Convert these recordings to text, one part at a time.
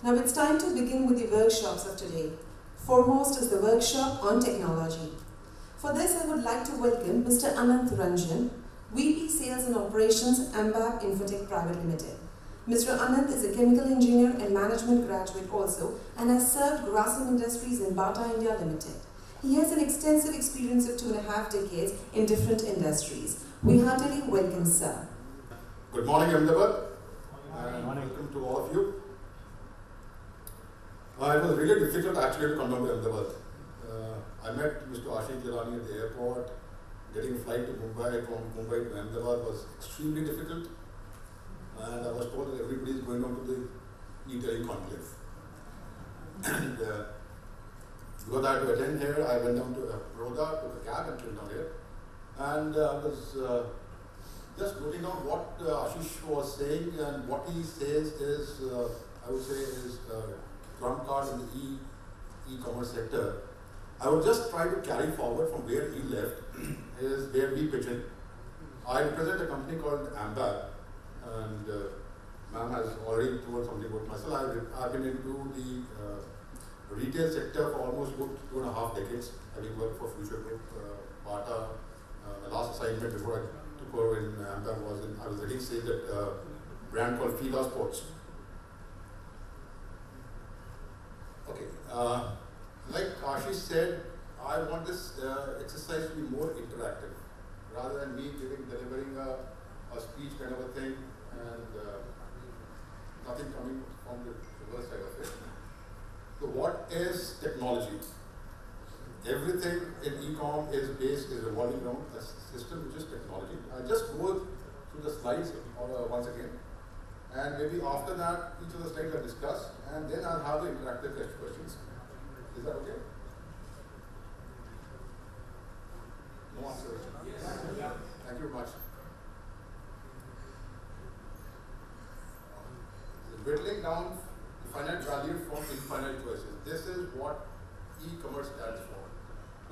Now it's time to begin with the workshops of today. Foremost is the workshop on technology. For this, I would like to welcome Mr. Ananth Ranjan, VP Sales and Operations, Ambab Infotech Private Limited. Mr. Ananth is a chemical engineer and management graduate also and has served Grasim Industries and Bata India Limited. He has an extensive experience of 2.5 decades in different industries. We heartily welcome sir. Good morning, Ahmedabad, and welcome to all of you. It was really difficult actually to come down to Ahmedabad. I met Mr. Ashish Jalani at the airport. Getting a flight to Mumbai from Mumbai to Ahmedabad was extremely difficult, and I was told that everybody is going on to the E-Telly conclave. And because I had to attend here, I went down to Baroda, took a cab and came down here. And I was just looking at what Ashish was saying, and what he says is, I would say, is trump card in the e-commerce sector. I would just try to carry forward from where he left, is where we pitch in. I represent a company called Ambab, and ma'am has already told something about myself. I've been into the retail sector for almost 2.5 decades, having worked for Future Group, Bata. The last assignment before I took over in Ambab was I was heading sales at a brand called Fila Sports. Okay, like Ashish said, I want this exercise to be more interactive, rather than me delivering a speech kind of a thing and nothing coming from the reverse side of it. So what is technology? Everything in e-com is revolving around a system which is technology. I'll just go through the slides once again, and maybe after that each of the slides are discussed, and then I'll have the interactive questions. Is that okay? No answer. Yes. Thank you very much. Whittling down finite value from infinite choices. This is what e-commerce stands for.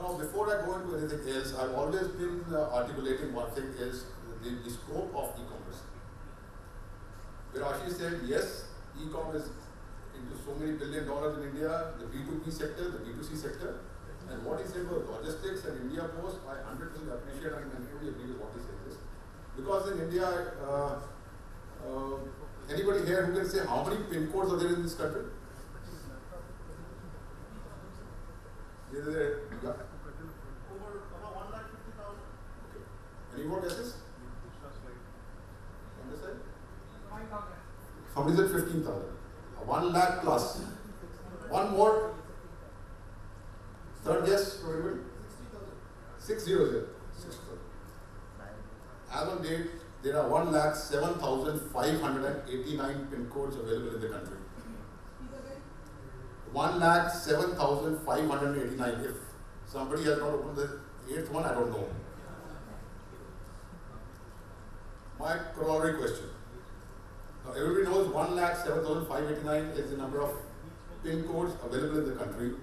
Now, before I go into anything else, I've always been articulating one thing is the scope of e-commerce. Where Ashish said, yes, e-com is into so many $1 billion in India, the B2B sector, the B2C sector, and what he said about logistics and India Post, I 100% appreciate and fully agree with what he said this. Because in India, anybody here who can say how many PIN codes are there in this country? Yeah. Over 150,000. Okay. Any more guesses? On this side? 5,000. Somebody said 15,000. 1 lakh plus. One more. Third guess for everybody? 600. 6,000. As on date, there are 1,07,589 PIN codes available in the country. 1,07,589. If somebody has not opened the 8th one, I don't know. My corollary question. Now, everybody knows 1,07,589 is the number of PIN codes available in the country.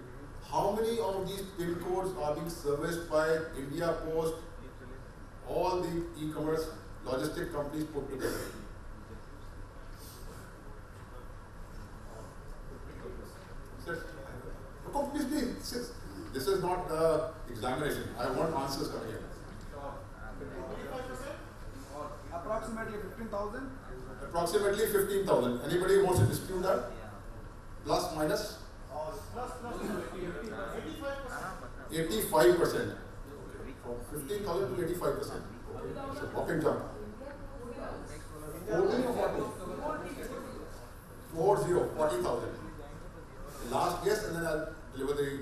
How many of these PIN codes are being serviced by India Post, all the e-commerce logistic companies put together? Please. This is not examination. I want answers coming in. 25%? Approximately 15,000? Approximately 15,000. Anybody wants to dispute that? Plus, minus? Plus 85%. 85%. From 15,000 to 85%. It's a whopping jump. 40,000. Last guess, and then I'll deliver the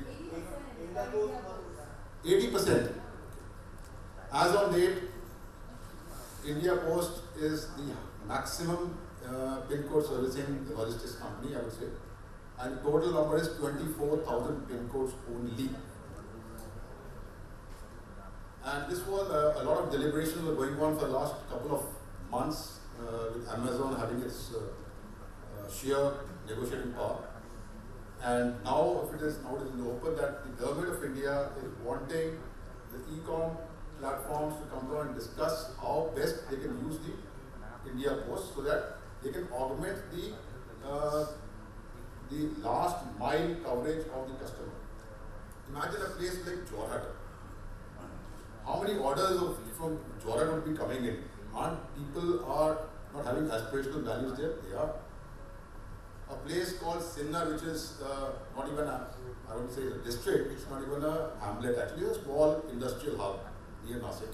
80%. As on date, India Post is the maximum PIN code servicing the logistics company, I would say. And the total number is 24,000 PIN codes only. And this was a lot of deliberations were going on for the last couple of months with Amazon having its sheer negotiating power. And now, if it is now in the open that the government of India is wanting the e-com platforms to come down and discuss how best they can use the India Post so that they can augment the the last mile coverage of the customer. Imagine a place like Jorhat. How many orders from Jorhat would be coming in? And people are not having aspirational values there? They are. A place called Sinnar, which is not even a, I would say, a district, it's not even a hamlet, actually a small industrial hub near Nasik.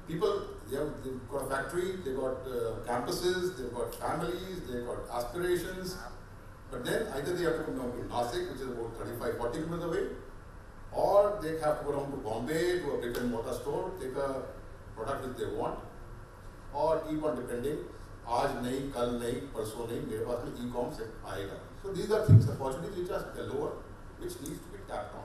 People, they've got a factory, they've got campuses, they've got families, they've got aspirations, but then either they have to come down to Nasik, which is about 35-40 kilometers away, or they have to go down to Bombay, to a brick and mortar store, take a product which they want, or keep on depending. आज नहीं, कल नहीं, परसों नहीं, मेरे पास में e-com से आएगा. So these are things, opportunities which are galore, which needs to be tapped on.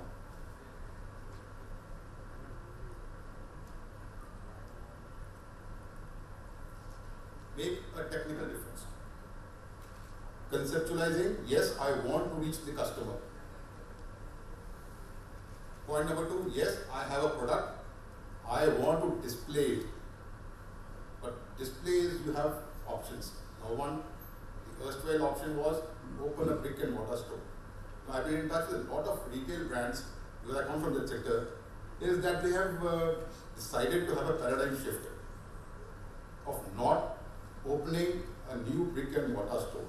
Make a technical difference. Conceptualizing, yes, I want to reach the customer. Point number 2, yes, I have a product, I want to display it. But display is, you have options. Now one, the erstwhile option was open a brick and mortar store. Now I've been in touch with a lot of retail brands, because I come from that sector, is that they have decided to have a paradigm shift of not opening a new brick and mortar store.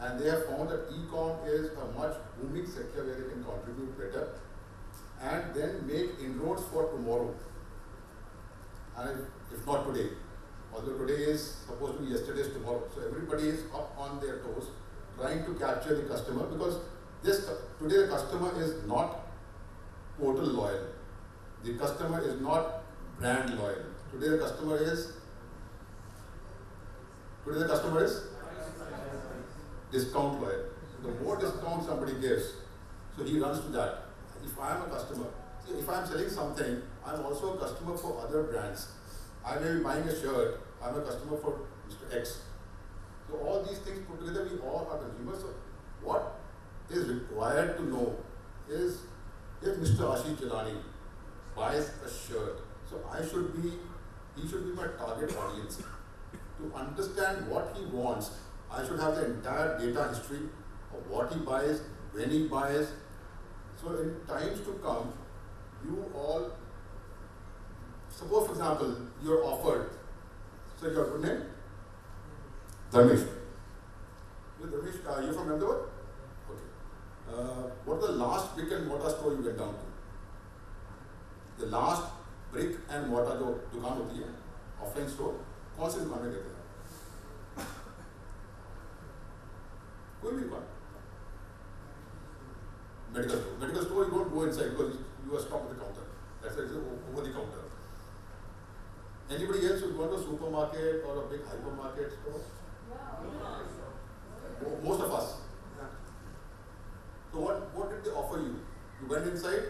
And they have found that e-com is a much booming sector where they can contribute better and then make inroads for tomorrow. And if not today, although today is supposed to be yesterday's tomorrow. So everybody is up on their toes trying to capture the customer, because today the customer is not portal loyal. The customer is not brand loyal. Today the customer is discount loyal. The more discount somebody gives, so he runs to that. If I am a customer, see, if I am selling something, I am also a customer for other brands. I may be buying a shirt, I am a customer for Mr. X. So all these things put together, we all are consumers. So what is required to know is, if Mr. Ashish Jalani buys a shirt, so he should be my target audience. To understand what he wants, I should have the entire data history of what he buys, when he buys. So in times to come, you all, suppose for example, you're offered, so your good name? Dharmesh. Dharmesh, are you from Ahmedabad? Okay. What is the last brick and mortar store you went down to? The last brick and mortar जो दुकान होती है, offline store, कौन सी दुकान में गए थे? कोई भी दुकान. Medical store, you don't go inside because you are stopped at the counter. That's why it's over the counter. Anybody else who's gone to a supermarket or a big hypermarket store? Most of us. So what did they offer you? You went inside,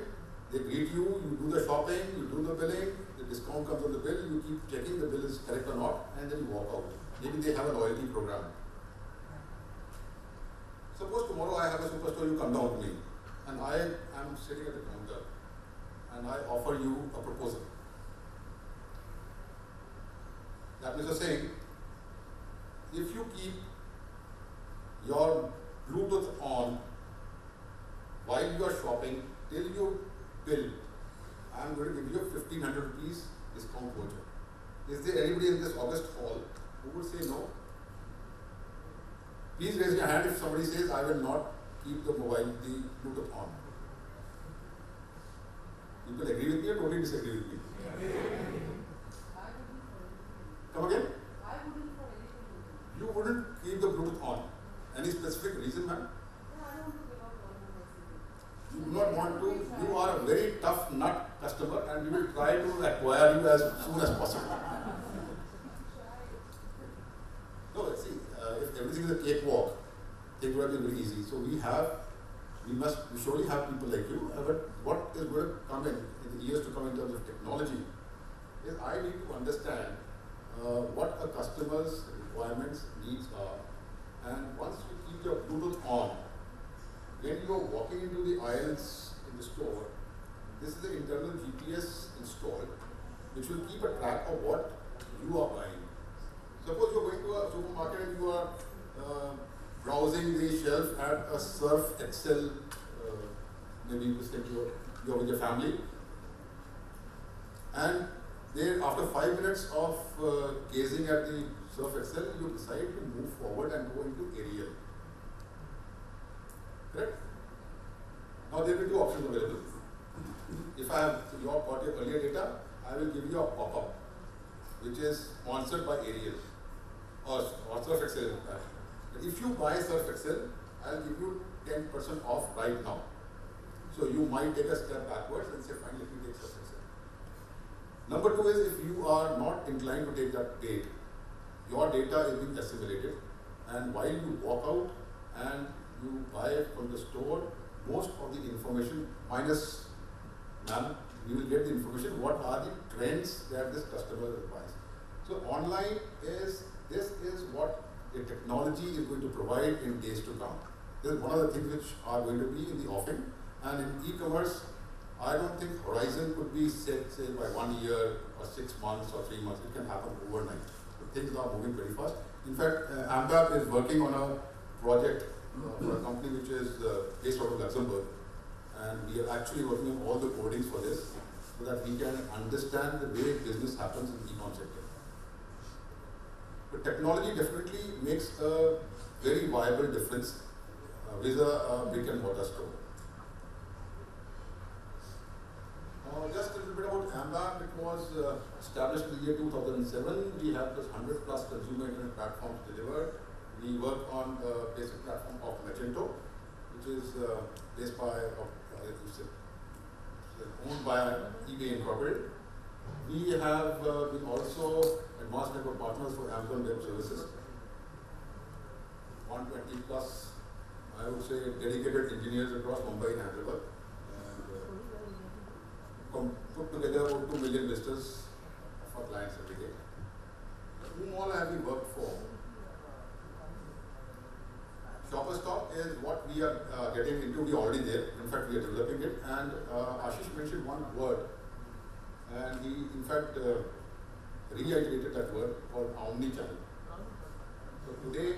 they greet you, you do the shopping, you do the billing, the discount comes on the bill, you keep checking the bill is correct or not, and then you walk out. Maybe they have a loyalty program. Suppose tomorrow I have a superstore, you come down to me, and I am sitting at the counter, and I offer you a proposal. That means you're saying, if you keep your Bluetooth on while you are shopping till you bill, I am going to give you a 1,500 rupees discount voucher. Is there anybody in this August hall who would say no? Please raise your hand if somebody says, I will not keep the Bluetooth on. People agree with me or totally disagree with me? Come again? You wouldn't keep the Bluetooth on. Any specific reason, ma'am? You do not want to. You are a very tough nut customer and you will try to acquire you as soon as possible. No, see, if everything is a cakewalk, things will be very easy. So we surely have people like you. But what is going to come in the years to come in terms of technology is I need to understand what a customer's requirements, needs are. And once you keep your Bluetooth on, when you are walking into the aisles in the store, this is the internal GPS installed, which will keep a track of what you are buying. Suppose you are going to a supermarket and you are browsing the shelf at a Surf Excel, maybe you think you're with your family, and then after 5 minutes of gazing at the Surf Excel, you decide to move forward and go into Arial. Correct? Now there will be two options available. If I have got your earlier data, I will give you a pop-up, which is sponsored by Arial or Surf Excel. If you buy Surf Excel, I'll give you 10% off right now. So you might take a step backwards and say, fine, let me take Surf Excel. Number two is, if you are not inclined to take that paid, your data is being assimilated, and while you walk out and you buy from the store, most of the information, minus, ma'am, you will get the information, what are the trends that this customer requires. So online this is what the technology is going to provide in days to come. This is one of the things which are going to be in the offing, and in e-commerce, I don't think horizon could be set, say, by 1 year or 6 months or 3 months. It can happen overnight. Things are moving very fast. In fact, AMBAP is working on a project for a company which is based out of Luxembourg, and we are actually working on all the codings for this so that we can understand the way business happens in the e-com sector. But technology definitely makes a very viable difference with a brick and mortar store. Just a little bit about AMBAP. It was established in the year 2007. We have this 100+ consumer internet platforms delivered. We work on the basic platform of Magento, which is based by, owned by eBay Incorporated. We have been also advanced network partners for Amazon Web Services. 120+, I would say, dedicated engineers across Mumbai and Hyderabad. Put together about 2 million visitors of our clients every day. Whom all have we worked for? Shopper Stop is what we are getting into. We are already there. In fact, we are developing it. And Ashish mentioned one word, and he, in fact, reiterated that word called omni-channel. So today,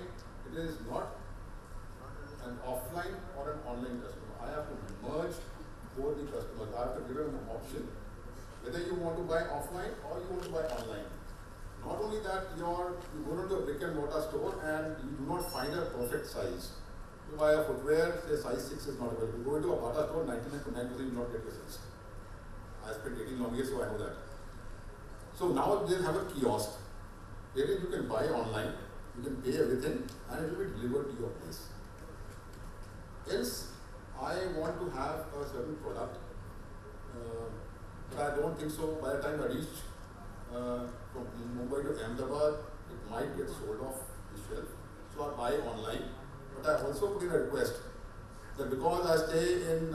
it is not an offline or an online customer. I have to merge both the customers. I have to give them an option whether you want to buy offline or you want to buy online. Not only that, you go into a brick and mortar store and you do not find a perfect size. You buy a footwear, say size 6 is not available. You go into a Bata store, 99.9% you will not get your size. I spent 18 long years, so I know that. So now they'll have a kiosk wherein you can buy online, you can pay everything, and it will be delivered to your place. Else, I want to have a certain product, but I don't think so. By the time I reach from Mumbai to Ahmedabad, it might get sold off the shelf. So I buy online, but I also put in a request that because I stay in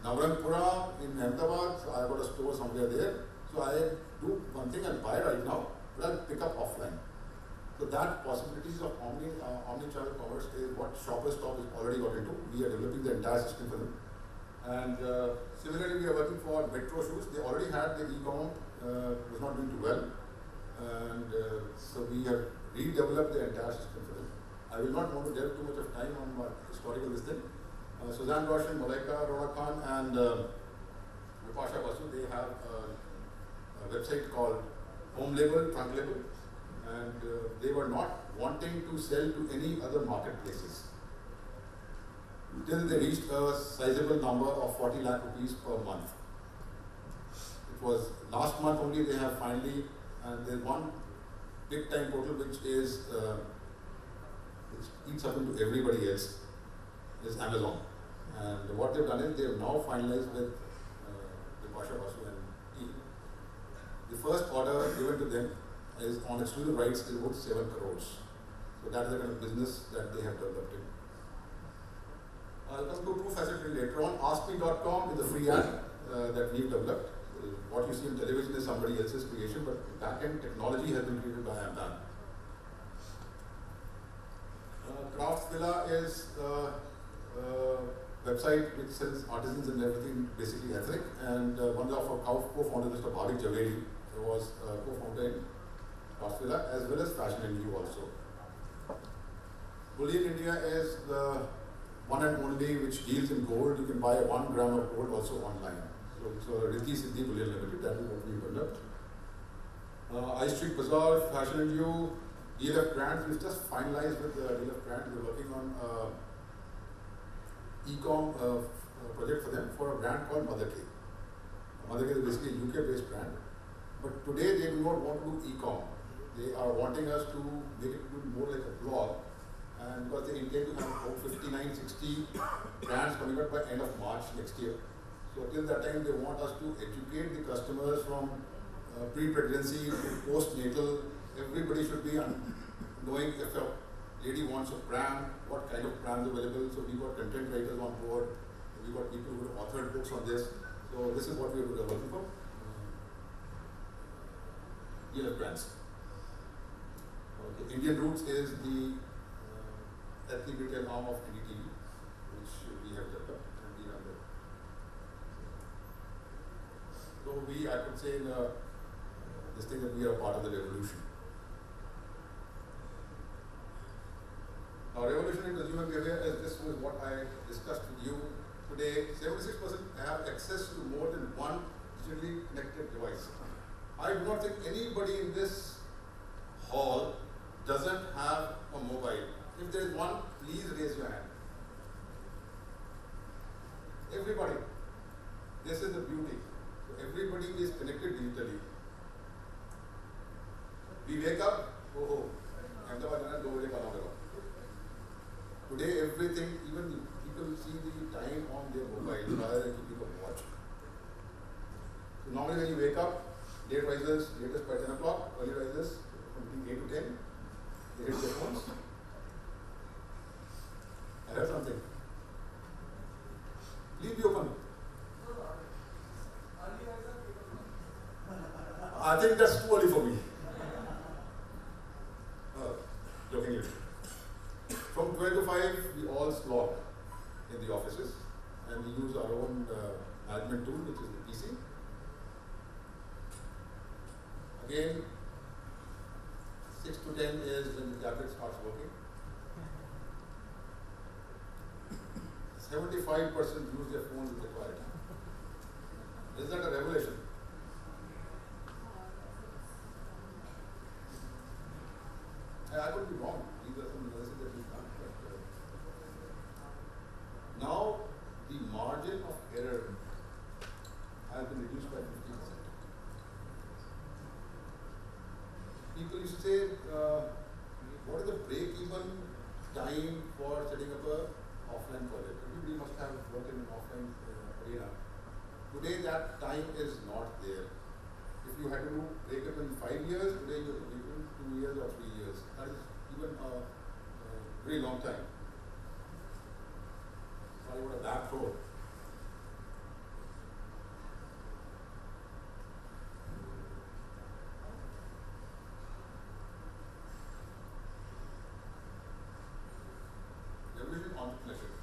Navrangpura in Ahmedabad, so I got a store somewhere there. So I do one thing and buy right now, but I'll pick up offline. So that possibilities of omni-channel commerce is what Shopper Stop is already got into. We are developing the entire system for them. And similarly, we are working for Metro Shoes. They already had the e-com, was not doing too well. And so we have redeveloped the entire system for them. I will not want to delve too much of time on my historical this thing. Suzanne Roshan, Malaika Rohra Khan, and Vipasha Basu, they have a website called Home Label, Trunk Label. And they were not wanting to sell to any other marketplaces till they reached a sizable number of 40 lakh rupees per month. It was last month only they have finally, and there's one big time portal which is which eats up into everybody else, is Amazon. And what they've done is they have now finalized with Vipasha Basu and team. The first order given to them is on exclusive rights is about 7 crores. So that is the kind of business that they have developed in. I'll come to two facets later on. AskMe.com is a free app that we've developed. What you see on television is somebody else's creation, but back-end technology has been created by AMBAP. Craftsvilla is a website which sells artisans and everything, basically ethnic. And one of our co-founders, Mr. Bhavik Javeri, was co-founder in Craftsvilla as well as Fashion NU also. Bullion India is the one and only which deals in gold. You can buy 1 gram of gold also online. So Riddhi Siddhi Bullion Limited, that is what we developed. I Street Bazaar, Fashion and You, DLF Brands, we've just finalized with DLF Brands. We're working on e-com project for them for a brand called Mother K. Mother K is basically a UK-based brand. But today they do not want to do e-com. They are wanting us to make it more like a blog, and because they intend to have about 59, 60 brands coming out by end of March next year. So till that time they want us to educate the customers from pre-pregnancy to post-natal. Everybody should be knowing if a lady wants a brand, what kind of brands are available. So we got content writers on board, we got people who have authored books on this. So this is what we are working for. DLF Brands. Okay. Indian Roots is the ethnic retail arm of NDTV, which we have developed and we run it. So I could say in this thing that we are part of the revolution. Now, revolution in consumer behavior, as this was what I discussed with you today. 76% have access to more than one digitally connected device. I do not think anybody in this hall doesn't have a mobile. If there is one, please raise your hand. Everybody. This is the beauty. So everybody is connected digitally. We wake up, go home. Today everything, even people see the time on their mobile rather than keeping a watch. So normally when you wake up, late risers, latest by 10 o'clock, early risers from 8 to 10, they hit their phones. I heard something. Please be open. I think that's too early for me. Jokingly. From 12 to 5, we all slog in the offices and we use our own management tool, which is the PC. Again, 6 to 10 is when the tablet starts working. 75% use their phones in the quiet. Is that a revelation? I could be wrong. These are some analysis that we've done. But, now, the margin of error has been reduced by 50%. People used to say, what is the break-even time for setting up an offline project? Everybody must have worked in an offline arena. Today, that time is not there. If you had to break up in 5 years, today you have to break it in 2 years or 3 years. That is even a very long time. Sorry, what a bad throw. Revolution entrepreneurship.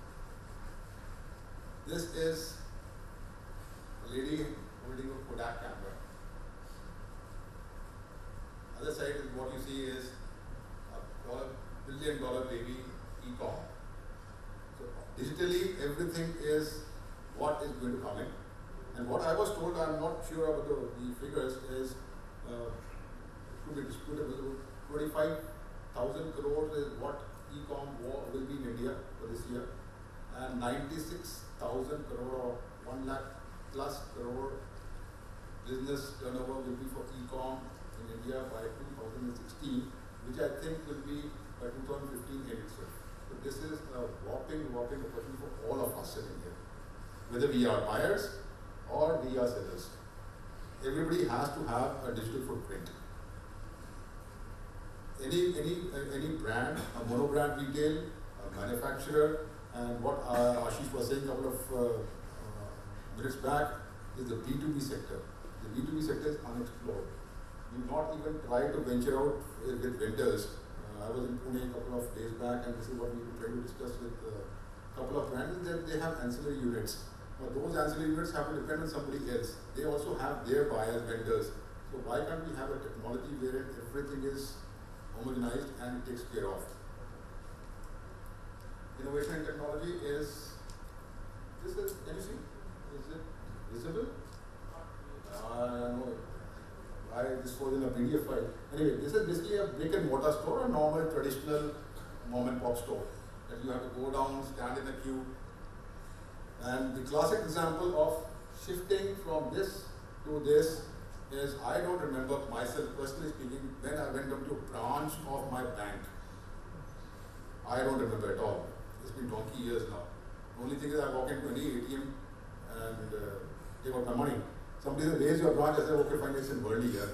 This is a lady holding a Kodak camera. Other side is what you see is a $1 billion baby e-com. So digitally everything is what is going to come in. And what I was told, I'm not sure about the figures, is to be disputable. 25,000 crores is what e-com will be in India for this year, and 96,000 crore or 1 lakh plus crore business turnover will be for e-com in India by 2016, which I think will be by 2015 in itself. So this is a whopping opportunity for all of us sitting here, whether we are buyers or we are sellers. Everybody has to have a digital footprint. Any brand, a mono-brand retail, a manufacturer, and what Ashish was saying a couple of minutes back is the B2B sector. The B2B sector is unexplored. We've not even tried to venture out with vendors. I was in Pune a couple of days back, and this is what we were trying to discuss with a couple of brands, that they have ancillary units. But those ancillary units have to depend on somebody else. They also have their buyers, vendors. So why can't we have a technology where everything is homogenized and takes care of? innovation and technology is, this is, can you see? Is it visible? No. This was in a PDF file. Anyway, this is basically a brick and mortar store, a normal traditional mom and pop store that you have to go down, stand in a queue. And the classic example of shifting from this to this is, I don't remember myself personally speaking when I went up to a branch of my bank. I don't remember at all. It's been donkey years now. The only thing is I walk into any ATM and take out my money. Somebody says, where's your branch? I say, okay, fine, it's in Worli here.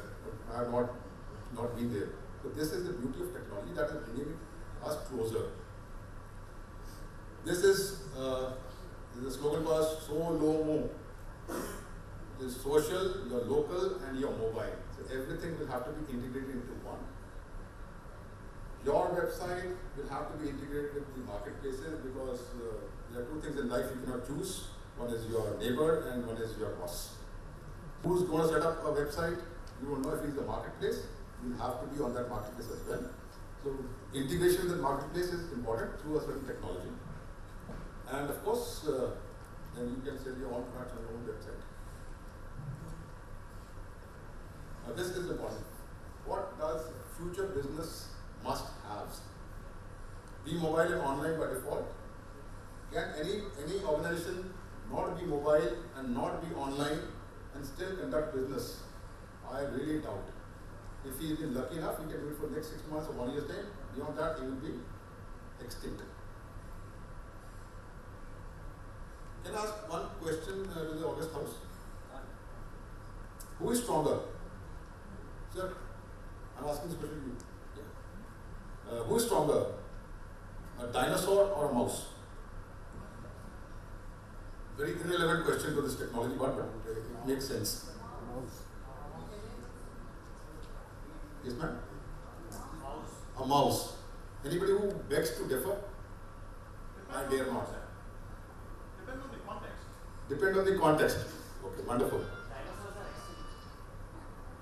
I have not been there. So this is the beauty of technology that is bringing us closer. This is the slogan was so low mo. It is social, your local, and your mobile. So everything will have to be integrated into one. Your website will have to be integrated with the marketplaces because there are two things in life you cannot choose. One is your neighbor and one is your boss. Who's going to set up a website? You don't know if he's the marketplace. You have to be on that marketplace as well. So integration with the marketplace is important through a certain technology. And of course, then you can sell your own products on your own website. Now this is important. What does future business must have? Be mobile and online by default. Can any organization not be mobile and not be online and still conduct business? I really doubt. If he is lucky enough, he can do it for the next 6 months or 1 year's time. Beyond that, he will be extinct. Can I ask one question to the August House? Who is stronger? Sir, I'm asking this question to you. Yeah. Who is stronger? A dinosaur or a mouse? Very irrelevant question to this technology, but it makes sense. Yes, ma'am? A mouse. Anybody who begs to differ? I dare not. Depends on the context. Depend on the context. Okay, wonderful.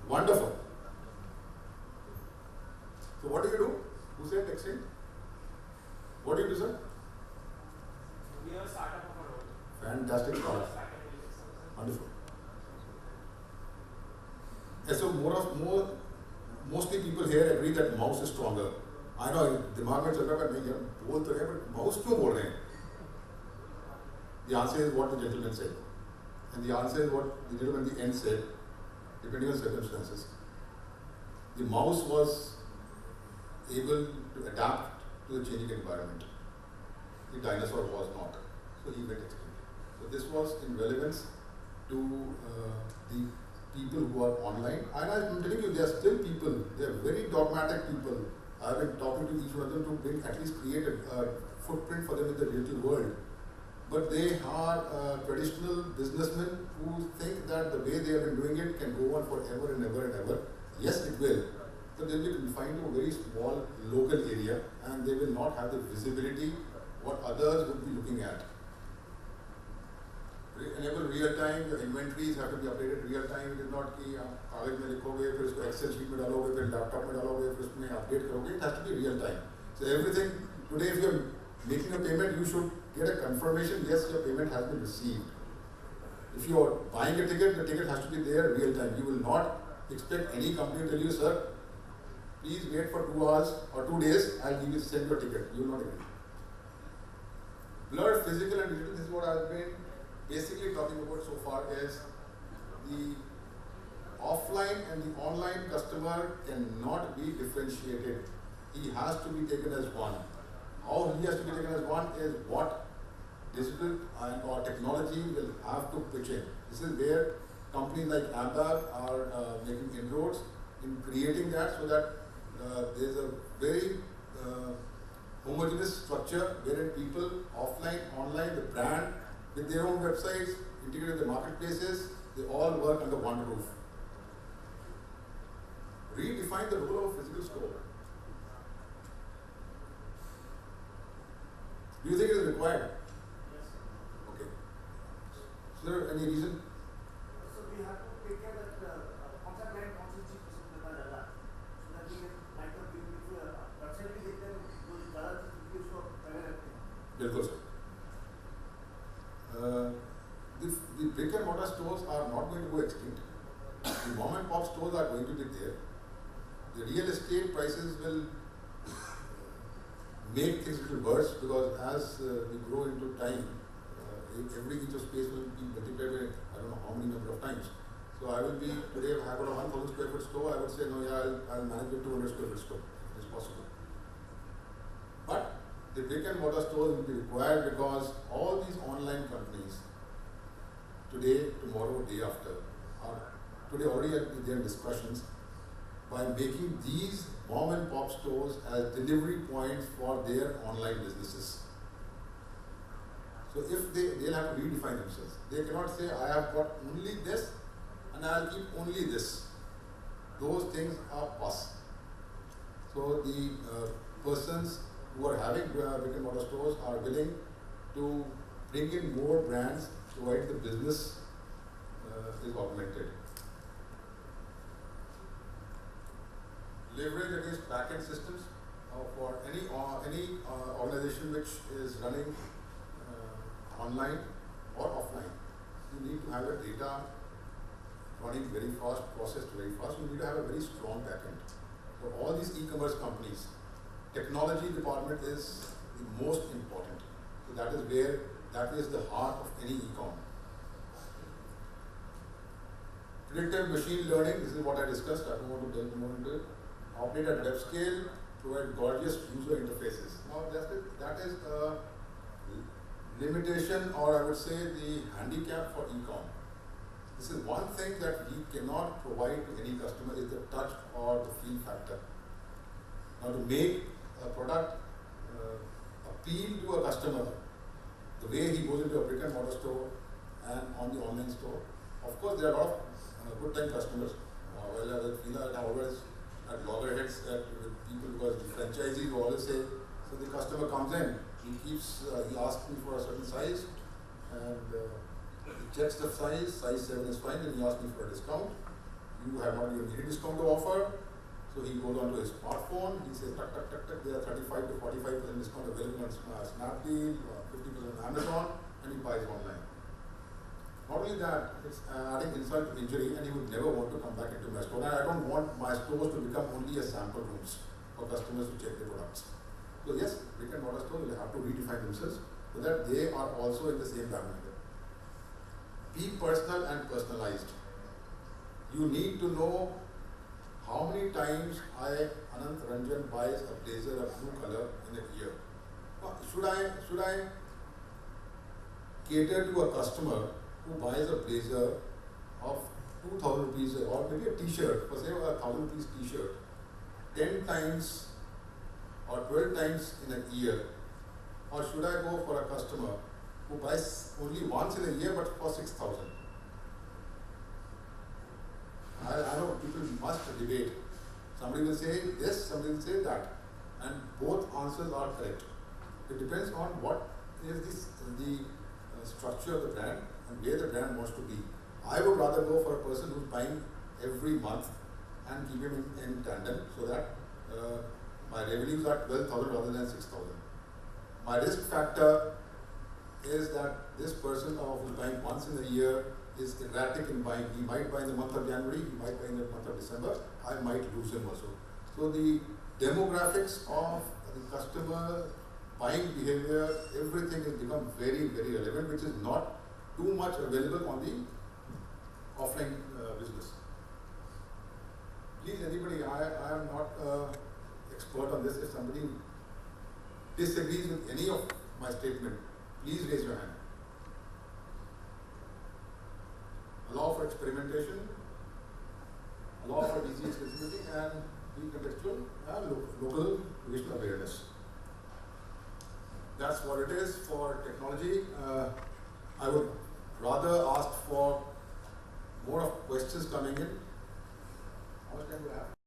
Wonderful. So what do you do? Who said extinct? What do you do, sir? We are a startup of our own. Fantastic product. Wonderful. Yeah, so mostly people here agree that mouse is stronger. I know दिमाग में चल रहा है नहीं यार बोल तो है but mouse क्यों बोल रहे हैं? The answer is what the gentleman said, and the answer is what the gentleman at the end said, depending on circumstances. The mouse was able to adapt to the changing environment. The dinosaur was not, so he went extinct. So this was in relevance to the people who are online. And I'm telling you, there are still people, they are very dogmatic people. I've been talking to each one of them to bring, at least create a footprint for them in the digital world. But they are traditional businessmen who think that the way they have been doing it can go on forever and ever and ever. Yes, it will. But they'll be confined to a very small local area and they will not have the visibility what others would be looking at. Enable real time, your inventories have to be updated real time. It is not कि कागज में लिखोगे, फिर उसको Excel sheet में डालोगे, फिर laptop में डालोगे, फिर उसमें update करोगे. It has to be real time. So everything today, if you're making a payment, you should get a confirmation. Yes, your payment has been received. If you are buying a ticket, the ticket has to be there real time. You will not expect any company to tell you, sir, please wait for 2 hours or 2 days. I'll give you send your ticket. You will not agree. Blurred physical and digital. This is what I've been basically talking about so far is the offline and the online customer cannot be differentiated. He has to be taken as one. How he has to be taken as one is what digital and or technology will have to pitch in. This is where companies like Ambab are making inroads in creating that so that there is a very homogeneous structure wherein people offline, online, the brand with their own websites, integrated the marketplaces, they all work under one roof. Redefine the role of a physical store. Do you think it is required? Yes. Okay. Is there any reason? So we have to take care that concept line concept cheap so that we can like a beautiful website we get them those ज़्यादा चीज़ उसको पहले रखते हैं. the real estate prices will make things a little worse because as we grow into time, every inch of space will be multiplied by I don't know how many number of times. So I will be today if I have got a 1,000 square foot store, I would say no, yeah, I'll manage a 200 square foot store if it is possible. But the brick and mortar stores will be required because all these online companies today, tomorrow, day after are today already at their discussions by making these mom and pop stores as delivery points for their online businesses. So if they'll have to redefine themselves. They cannot say I have got only this and I'll keep only this. Those things are pus. So the persons who are having brick and mortar stores are willing to bring in more brands provided the business is augmented. Leverage against back-end systems for any organization which is running online or offline. You need to have a data running very fast, processed very fast. You need to have a very strong back-end. For all these e-commerce companies, technology department is the most important. So that is the heart of any e-com. Predictive machine learning, this is what I discussed, I don't want to delve more into it. Operate at web scale, provide gorgeous user interfaces. Now that is a limitation, or I would say the handicap for e-com. This is one thing that we cannot provide to any customer is the touch or the feel factor. Now to make a product appeal to a customer, the way he goes into a brick and mortar store and on the online store, of course there are a lot of good time customers. Well, I feel that I always at loggerheads with people because the franchisees will always say, so the customer comes in, he asks me for a certain size and he checks the size 7 is fine, and he asks me for a discount. You have not even any discount to offer. So he goes onto his smartphone, he says, tuck, there are 35 to 45% discount available on Snapdeal, 50% on Amazon, and he buys online. Not only that, it's adding insult to injury, and he would never want to come back into my store. And I don't want my stores to become only a sample rooms for customers to check their products. So yes, brick and mortar stores will have to redefine themselves so that they are also in the same bandwagon. Be personal and personalized. You need to know how many times Anant Ranjan buys a blazer of blue color in a year. Now, should I cater to a customer who buys a blazer of 2,000 rupees or maybe a t-shirt, for say a 1,000 rupees t-shirt, 10 times or 12 times in a year? Or should I go for a customer who buys only once in a year but for 6,000? I know people must debate. Somebody will say this, somebody will say that. And both answers are correct. It depends on what is the structure of the brand and where the brand wants to be. I would rather go for a person who's buying every month and keep him in tandem so that my revenues are 12,000 rather than 6,000. My risk factor is that this person who's buying once in a year is erratic in buying. He might buy in the month of January, he might buy in the month of December, I might lose him also. So the demographics of the customer, buying behavior, everything has become very, very relevant, which is not too much available on the offline business. Please, anybody, I am not expert on this. If somebody disagrees with any of my statement, please raise your hand. Allow for experimentation, allow for disease visibility, and be contextual and local regional awareness. That's what it is for technology. I would rather ask for more of questions coming in. How much time do we have?